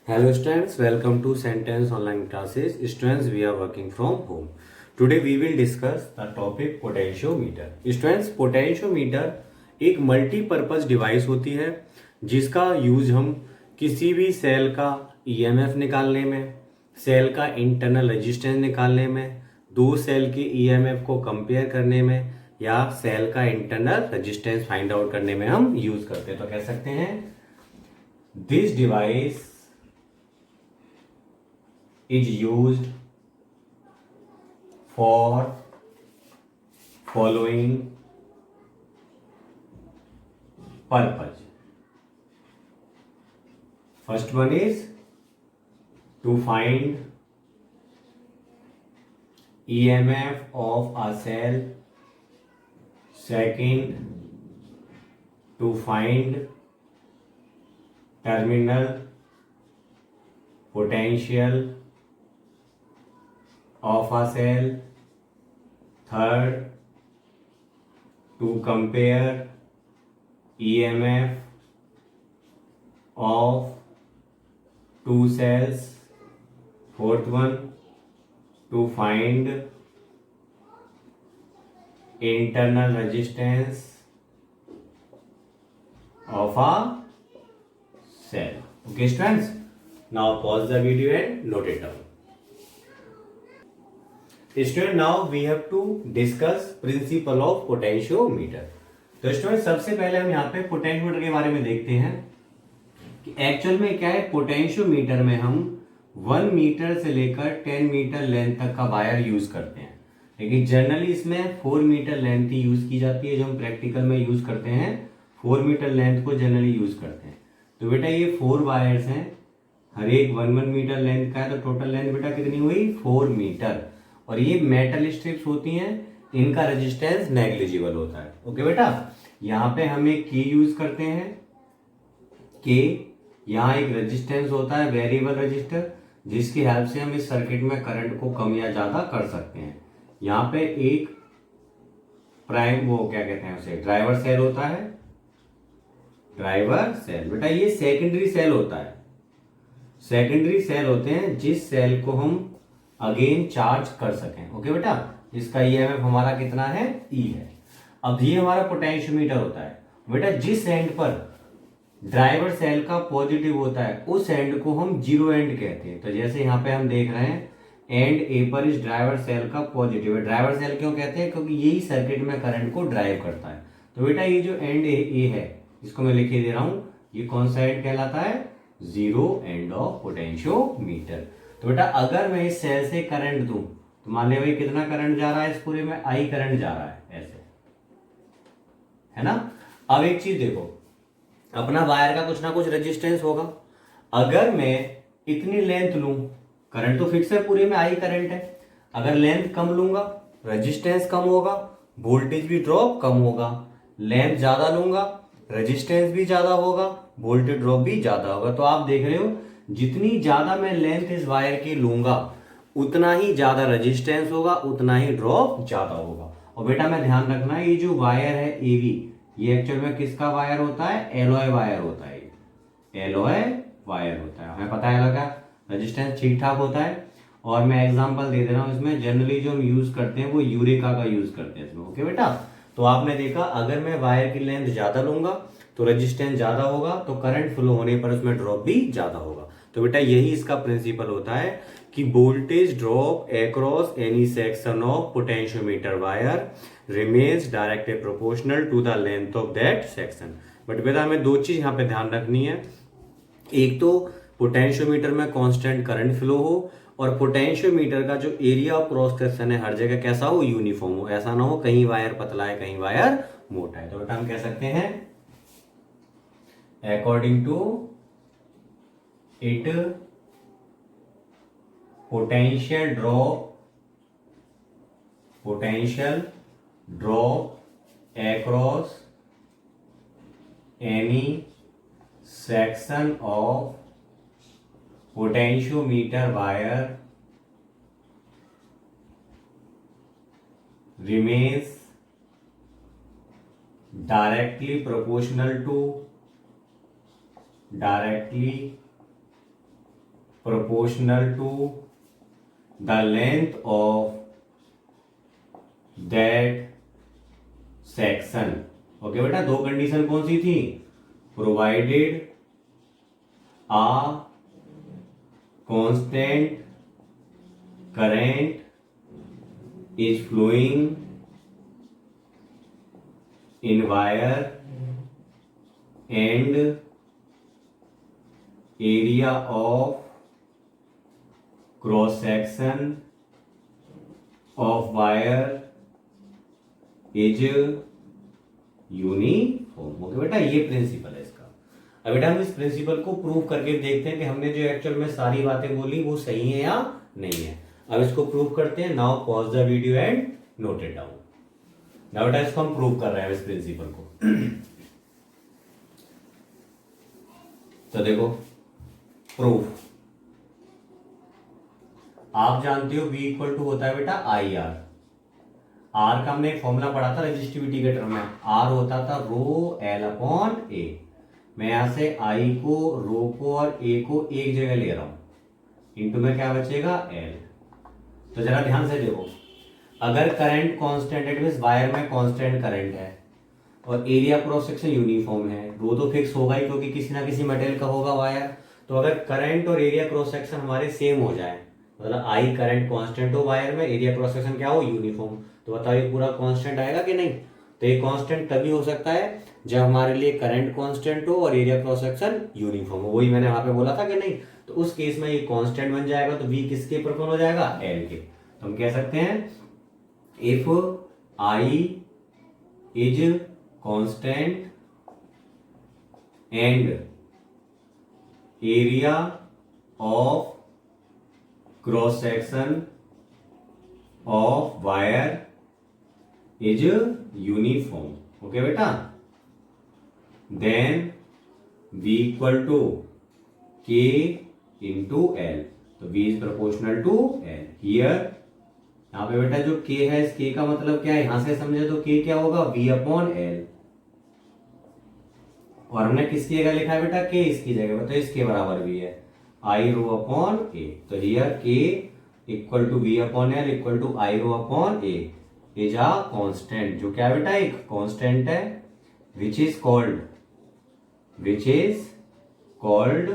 Hello students, welcome to Sentence online classes. Students, we are working from home. Today we will discuss the topic potentiometer. Students, potentiometer एक multipurpose device होती है जिसका use हम किसी भी cell का EMF निकालने में, सेल का इंटरनल रेजिस्टेंस निकालने में, दो सेल के ईएमएफ को कंपेयर करने में या सेल का इंटरनल रेजिस्टेंस फाइंड आउट करने में हम यूज करते हैं। तो कह सकते हैं this device is used for following purpose. First one is to find EMF of a cell. Second, to find terminal potential of a cell. Third, to compare EMF of two cells. Fourth one, to find internal resistance of a cell. Okay students, now pause the video and note it down. Student, now we have to discuss principle of potentiometer. तो student सबसे पहले हम यहाँ पे potentiometer के बारे में देखते हैं कि एक्चुअल में क्या है। पोटेंशियोमीटर में हम 1 मीटर से लेकर 10 मीटर लेंथ तक का वायर यूज करते हैं, लेकिन जनरली इसमें 4 मीटर लेंथ ही यूज की जाती है। जो हम प्रैक्टिकल में यूज करते हैं 4 मीटर लेंथ को जनरली यूज करते हैं। तो बेटा ये 4 वायर्स हैं, हर एक 1 मीटर लेंथ का है, तो टोटल लेंथ बेटा कितनी हुई 4 मीटर। और ये मेटल स्ट्रिप्स होती हैं, इनका रेजिस्टेंस नेग्लिजिबल होता है। ओके बेटा, यहाँ पे हम एक की यूज करते हैं के, यहाँ एक रेजिस्टेंस होता है वेरिएबल रजिस्टर, जिसकी हेल्प से हम इस सर्किट में करंट को कम या ज्यादा कर सकते हैं। यहाँ पे एक प्राइम वो क्या कहते हैं उसे ड्राइवर सेल होता है, ड्राइवर सेल। बेटा ये सेकेंडरी सेल होता है, सेकेंडरी सेल होते हैं जिस सेल को हम अगेन चार्ज कर सकें। ओके बेटा, इसका ईएमएफ हमारा कितना है ई है। अब ये हमारा पोटेंशियोमीटर होता है। बेटा जिस एंड पर ड्राइवर सेल का पॉजिटिव होता है उस एंड को हम जीरो एंड कहते हैं। तो जैसे यहाँ पे हम देख रहे हैं एंड ए पर इस ड्राइवर सेल का पॉजिटिव है। ड्राइवर सेल क्यों कहते हैं? क्योंकि यही सर्किट में करंट को ड्राइव करता है। तो बेटा ये जो एंड ए है इसको मैं लिखे दे रहा हूं, ये कौन सा एंड कहलाता है? Zero end of potentiometer. तो बेटा अगर मैं इस सेल से करंट दूं तो मान ले भाई कितना करंट जा रहा है इस पूरे में, आई करंट जा रहा है, ऐसे है ना। अब एक चीज देखो, अपना वायर का कुछ ना कुछ रेजिस्टेंस होगा। अगर मैं इतनी लेंथ लूं, करंट तो फिक्स है पूरे में, आई करंट है। अगर लेंथ कम लूंगा रेजिस्टेंस कम होगा, वोल्टेज भी ड्रॉप कम होगा। लेंथ ज्यादा लूंगा रेजिस्टेंस भी ज्यादा होगा, वोल्टेज ड्रॉप भी ज्यादा होगा। तो आप देख रहे हो जितनी ज्यादा मैं लेंथ इस वायर की लूंगा उतना ही ज्यादा रेजिस्टेंस होगा, उतना ही ड्रॉप ज्यादा होगा। और बेटा मैं ध्यान रखना, ये जो वायर है एवी, ये एक्चुअल में किसका वायर होता है? एलॉय वायर होता है। एलॉय वायर होता है, हमें पता है लगा रेजिस्टेंस ठीक ठाक होता है। और मैं एग्जांपल दे दे रहा हूं इसमें, जनरली जो हम यूज करते हैं वो यूरेका का यूज करते हैं इसमें। ओके बेटा, तो आपने देखा अगर मैं वायर की लेंथ ज्यादा लूंगा तो रेजिस्टेंस ज्यादा होगा, तो करंट फ्लो होने पर उसमें ड्रॉप भी ज्यादा होगा। तो बेटा यही इसका प्रिंसिपल होता है कि voltage drop across any section of potentiometer wire remains directly proportional to the length of that section. But बेटा हमें दो चीज यहाँ पे ध्यान रखनी है, एक तो पोटेंशियोमीटर में कांस्टेंट करंट फ्लो हो, और पोटेंशियोमीटर का जो एरिया ऑफ क्रॉस सेक्शन है हर जगह कैसा हो? यूनिफॉर्म हो। ऐसा ना हो कहीं वायर पतला है कहीं वायर मोटा है। तो बेटा हम कह सकते हैं according to it potential drop across any section of potentiometer wire remains directly proportional to proportional to the length of that section. Okay बेटा, दो कंडीशन कौन सी थी? Provided a constant current is flowing in wire and area of cross section of wire is uniform. Okay बेटा, ये principal है इसका। अब बेटा हम इस प्रिंसिपल को प्रूव करके देखते हैं कि हमने जो एक्चुअल में सारी बातें बोली वो सही है या नहीं है। अब इसको प्रूव करते हैं। Now pause the video and note it down. Now बेटा इसको हम प्रूव कर रहे हैं इस प्रिंसिपल को। तो देखो प्रूफ, आप जानते हो V इक्वल टू होता है बेटा आई आर। आर का हमने एक फॉर्मूला पढ़ा था रेजिस्टिविटी के टर्म में, आर होता था रो एल अपॉन ए। मैं यहां से आई को, रो को और ए को एक जगह ले रहा हूं, इंटू में क्या बचेगा एल। तो जरा ध्यान से देखो, अगर करंट कांस्टेंट है मींस वायर में कांस्टेंट करंट है और एरिया क्रॉस सेक्शन यूनिफॉर्म है, रो तो फिक्स होगा ही क्योंकि किसी ना किसी मटेरियल का होगा वायर। तो अगर करंट और एरिया क्रॉस सेक्शन हमारे सेम हो जाए, मतलब आई करंट कांस्टेंट हो वायर में, एरिया क्रॉस सेक्शन क्या हो यूनिफॉर्म, तो बताओ ये पूरा कांस्टेंट आएगा कि नहीं? तो ये कांस्टेंट तभी हो सकता है जब हमारे लिए करंट कांस्टेंट हो और एरिया क्रॉस सेक्शन यूनिफॉर्म हो। वही मैंने वहां पे बोला था कि नहीं? तो उस केस में ये कांस्टेंट बन जाएगा, तो V किसके प्रोपोर्शनल हो जाएगा? L के। तो हम कह सकते हैं if I is constant and area of cross section of wire is uniform, okay बेटा, then V equal to K into L, तो V is proportional to L। here यहाँ पे बेटा जो K है, इस K का मतलब क्या है? यहां से समझे तो K क्या होगा? V upon L। और हमने किसकी जगह लिखा है बेटा? K इसकी जगह, तो इसके बराबर भी है I रो अपॉन A। तो here K equal to V upon L equal to I rho upon A is a constant, जो क्या बेटा एक कांस्टेंट है, which is called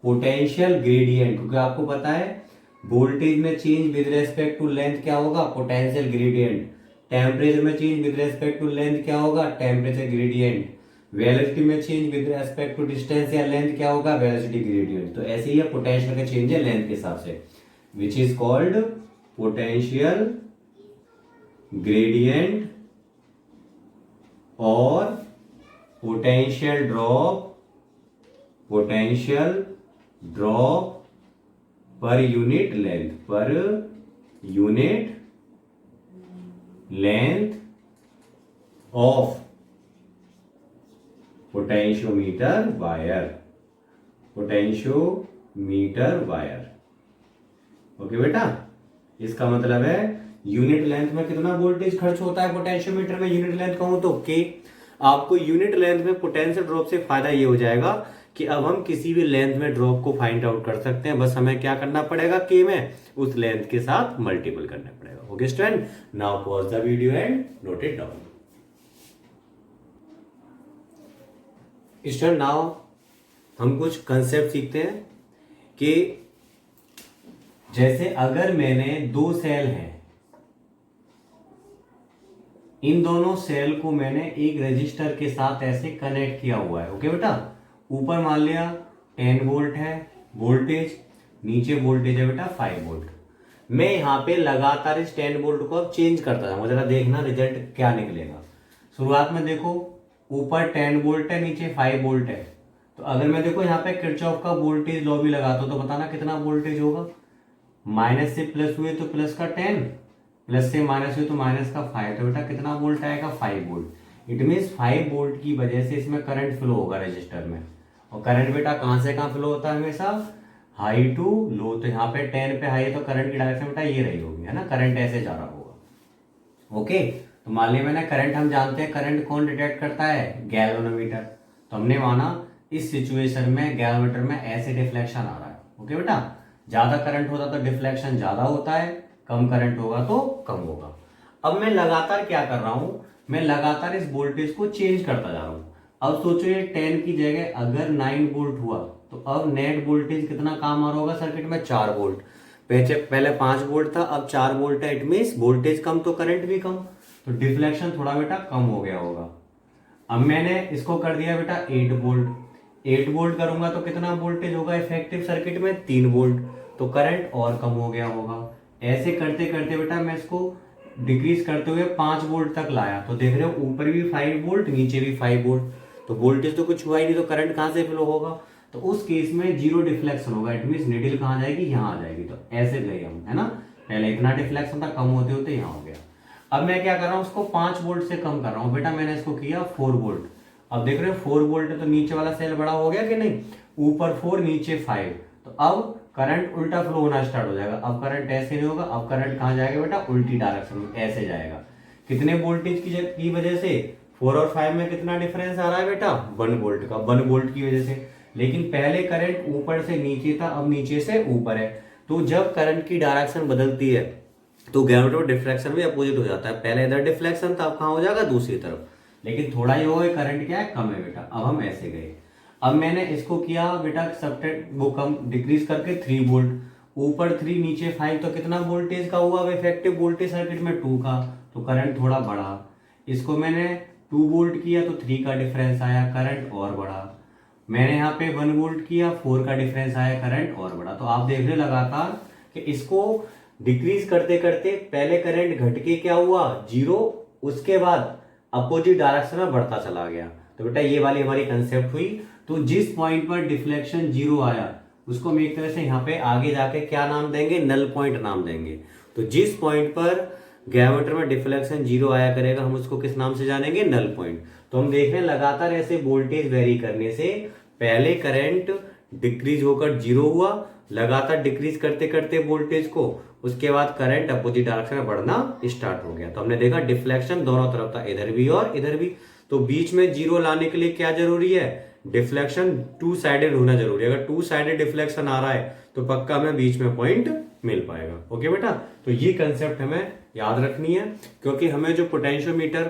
potential gradient. क्योंकि आपको पता है वोल्टेज में change with respect to length क्या होगा? Potential gradient. टेम्परेचर में change with respect to length क्या होगा? Temperature gradient. वेलोसिटी में change with respect to distance या लेंथ क्या होगा? Velocity gradient. तो ऐसे ही पोटेंशियल का चेंज है लेंथ के हिसाब से, which is called potential gradient और potential drop per unit length of potentiometer wire. Okay बेटा, इसका मतलब है यूनिट लेंथ में कितना वोल्टेज खर्च होता है पोटेंशियोमीटर में? यूनिट लेंथ कहूं तो K। आपको यूनिट लेंथ में पोटेंशियल ड्रॉप से फायदा ये हो जाएगा कि अब हम किसी भी लेंथ में ड्रॉप को फाइंड आउट कर सकते हैं। बस हमें क्या करना पड़ेगा? K में उस लेंथ के साथ मल्टीपल करना पड़ेगा। Okay student, now pause the video and note it down. Student, now हम कुछ कंसेप्ट सीखते हैं कि जैसे अगर मैंने दो सेल हैं, इन दोनों सेल को मैंने एक रजिस्टर के साथ ऐसे कनेक्ट किया हुआ है। ओके बेटा, ऊपर मान लिया 10 वोल्ट है वोल्टेज, नीचे वोल्टेज है बेटा 5 वोल्ट। मैं यहाँ पे लगातार इस 10 वोल्ट को अब चेंज करता जाऊंगा, जरा देखना रिजल्ट क्या निकलेगा। शुरुआत में देखो ऊपर 10 वोल्ट है, नीचे 5 वोल्ट है। तो अगर मैं देखो यहाँ पे किरचॉफ का वोल्टेज लॉ भी लगाता हूं तो बताना कितना वोल्टेज होगा? माइनस से प्लस हुए तो प्लस का 10, प्लस से माइनस हुए तो माइनस का 5, तो बेटा कितना वोल्ट आएगा? 5 वोल्ट। इट मीन्स 5 वोल्ट की वजह से इसमें करंट फ्लो होगा रजिस्टर में। और करंट बेटा कहां से कहां फ्लो होता है? हमेशा हाई टू लो। तो यहाँ पे 10 पे हाई है तो करंट की डायरेक्शन बेटा ये रही होगी, है ना, करंट ऐसे जा रहा होगा। ओके, तो मान लिया मैंने करंट, हम जानते हैं करंट कौन डिटेक्ट करता है? गैल्वेनोमीटर। तो हमने माना इस सिचुएशन में गैल्वेनोमीटर में ऐसे डिफ्लेक्शन आ रहा है, ओके बेटा, ज्यादा करंट होता तो डिफ्लेक्शन ज्यादा होता है, कम करंट होगा तो कम होगा। अब मैं लगातार क्या कर रहा हूं, मैं लगातार इस वोल्टेज को चेंज करता जा रहा हूं। अब सोचो ये 10 की जगह अगर 9 वोल्ट हुआ तो अब नेट वोल्टेज कितना काम आ रहा होगा सर्किट में, 4 वोल्ट। पहले 5 वोल्ट था, अब 4 वोल्ट है, इट मीन्स वोल्टेज कम तो करंट भी कम, तो डिफ्लेक्शन थोड़ा बेटा कम हो गया होगा। अब मैंने इसको कर दिया बेटा 8 वोल्ट। 8 वोल्ट करूंगा तो कितना वोल्टेज होगा इफेक्टिव सर्किट में, 3 वोल्ट, तो करंट और कम हो गया होगा। ऐसे करते करते बेटा मैं इसको डिक्रीज करते हुए 5 वोल्ट तक लाया, तो देख रहे हो ऊपर भी 5 वोल्ट नीचे भी 5 वोल्ट, तो वोल्टेज तो कुछ हुआ ही नहीं, तो करंट कहां से फ्लो होगा, तो उस केस में जीरो डिफ्लेक्शन होगा। इट मीन निडिल कहां जाएगी, यहां आ जाएगी। तो ऐसे गए हम, है ना, पहले इतना डिफ्लेक्शन था, कम होते होते यहां हो गया। अब मैं क्या कर रहा हूं, उसको 5 वोल्ट से कम कर रहा हूं बेटा, मैंने इसको किया 4 वोल्ट। अब देख रहे हो 4 वोल्ट है तो नीचे वाला सेल बड़ा हो गया कि नहीं, ऊपर 4 नीचे 5, तो अब करंट उल्टा फ्लो होना स्टार्ट हो जाएगा। अब करंट ऐसे नहीं होगा, अब करंट कहां जाएगा बेटा, उल्टी डायरेक्शन में ऐसे जाएगा। कितने वोल्टेज की वजह से, 4 और 5 में कितना डिफरेंस आ रहा है बेटा, 1 वोल्ट का, 1 वोल्ट की वजह से। लेकिन पहले करंट ऊपर से नीचे था, अब नीचे से ऊपर है, तो जब करंट की डायरेक्शन बदलती है तो गैमेट डिफ्लेक्शन भी अपोजिट हो जाता है। पहले इधर डिफ्लेक्शन था, अब कहां हो जाएगा, दूसरी तरफ, लेकिन थोड़ा ही होगा, करंट क्या है, कम है बेटा। अब हम ऐसे गए, अब मैंने इसको किया बेटा सबट्रैक्ट, वो कम डिक्रीज करके 3 वोल्ट, ऊपर 3 नीचे 5, तो कितना वोल्टेज का हुआ, इफेक्टिव वोल्टेज सर्किट में 2 का, तो करंट थोड़ा बढ़ा। इसको मैंने 2 वोल्ट किया तो 3 का डिफरेंस आया, करंट और बढ़ा। मैंने यहाँ पे 1 वोल्ट किया, 4 का डिफरेंस आया, करंट और बढ़ा। तो आप देख रहे लगातार कि इसको डिक्रीज करते करते पहले करंट घट के क्या हुआ, 0, उसके बाद अपोजिट डायरेक्शन में बढ़ता चला गया। तो बेटा ये वाली हमारी कंसेप्ट हुई। तो जिस पॉइंट पर डिफ्लेक्शन 0 आया उसको हम एक तरह से यहाँ पे आगे जाके क्या नाम देंगे, नल पॉइंट नाम देंगे। तो जिस पॉइंट पर गैमेटर में डिफ्लेक्शन 0 आया करेगा हम उसको किस नाम से जानेंगे, नल पॉइंट। तो हम देख रहे हैं लगातार ऐसे वोल्टेज वेरी करने से पहले करंट डिक्रीज होकर 0 हुआ, लगातार डिक्रीज करते करते वोल्टेज को, उसके बाद करंट अपोजिट डायरेक्शन में बढ़ना स्टार्ट हो गया। तो हमने देखा डिफ्लेक्शन दोनों तरफ था, इधर भी और इधर भी। तो बीच में 0 लाने के लिए क्या जरूरी है, डिफ्लेक्शन 2 साइडेड होना जरूरी है। अगर 2 साइडेड डिफ्लेक्शन आ रहा है तो पक्का हमें बीच में पॉइंट मिल पाएगा। ओके बेटा, तो ये कंसेप्ट हमें याद रखनी है, क्योंकि हमें जो पोटेंशियोमीटर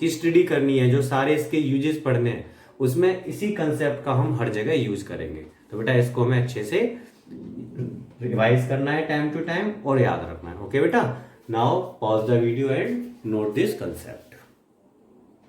की स्टडी करनी है, जो सारे इसके यूजेस पढ़ने हैं, उसमें इसी कंसेप्ट का हम हर जगह यूज करेंगे। तो बेटा इसको हमें अच्छे से रिवाइज करना है टाइम टू टाइम और याद रखना है। ओके बेटा, now pause the video and note this concept.